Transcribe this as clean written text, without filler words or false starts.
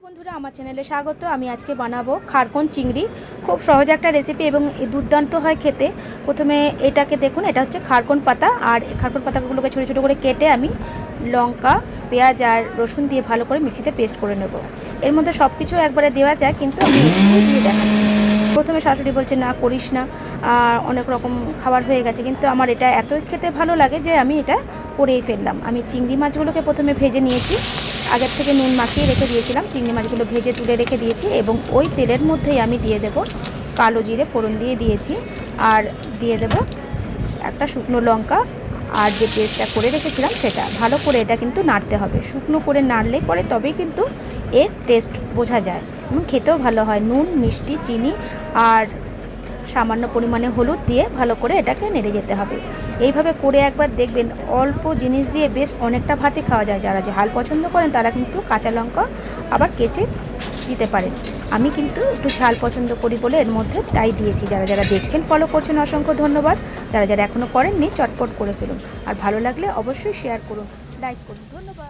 বন্ধুরা, আমার চ্যানেলে স্বাগত। আমি আজকে বানাবো খারকন চিংড়ি। খুব সহজ একটা রেসিপি এবং দুর্দান্ত হয় খেতে। প্রথমে এটাকে দেখুন, এটা হচ্ছে খারকন পাতা, আর খারকন পাতাগুলোকে ছোটো ছোটো করে কেটে আমি লঙ্কা, পেঁয়াজ আর রসুন দিয়ে ভালো করে মিক্সিতে পেস্ট করে নেব। এর মধ্যে সব কিছু একবারে দেওয়া যায়, কিন্তু আমি একটু দিয়ে দেখাচ্ছি। প্রথমে শাশুড়ি বলছে না করিস না, অনেক রকম খাবার হয়ে গেছে, কিন্তু আমার এটা এতই খেতে ভালো লাগে যে আমি এটা করেই ফেললাম। আমি চিংড়ি মাছগুলোকে প্রথমে ভেজে নিয়েছি, আগের থেকে নুন মাখিয়ে রেখে দিয়েছিলাম। চিংড়ি মাছগুলো ভেজে তুলে রেখে দিয়েছি এবং ওই তেলের মধ্যেই আমি দিয়ে দেব কালো জিরে ফোড়ন দিয়ে দিয়েছি, আর দিয়ে দেব একটা শুকনো লঙ্কা, আর যে পেস্টটা করে রেখেছিলাম সেটা। ভালো করে এটা কিন্তু নাড়তে হবে, শুকনো করে নাড়লে পরে তবেই কিন্তু এর টেস্ট বোঝা যায় এবং খেতেও ভালো হয়। নুন, মিষ্টি, চিনি আর সামান্য পরিমাণে হলুদ দিয়ে ভালো করে এটাকে নেড়ে যেতে হবে। এইভাবে করে একবার দেখবেন, অল্প জিনিস দিয়ে বেশ অনেকটা ভাতই খাওয়া যায়। যারা ঝাল পছন্দ করেন তারা কিন্তু কাঁচা লঙ্কা আবার কেচে দিতে পারেন। আমি কিন্তু একটু ঝাল পছন্দ করি বলে এর মধ্যে তাই দিয়েছি। যারা যারা দেখছেন, ফলো করছেন, অসংখ্য ধন্যবাদ। যারা যারা এখনও করেননি চটপট করে ফেলুন, আর ভালো লাগলে অবশ্যই শেয়ার করুন, লাইক করুন। ধন্যবাদ।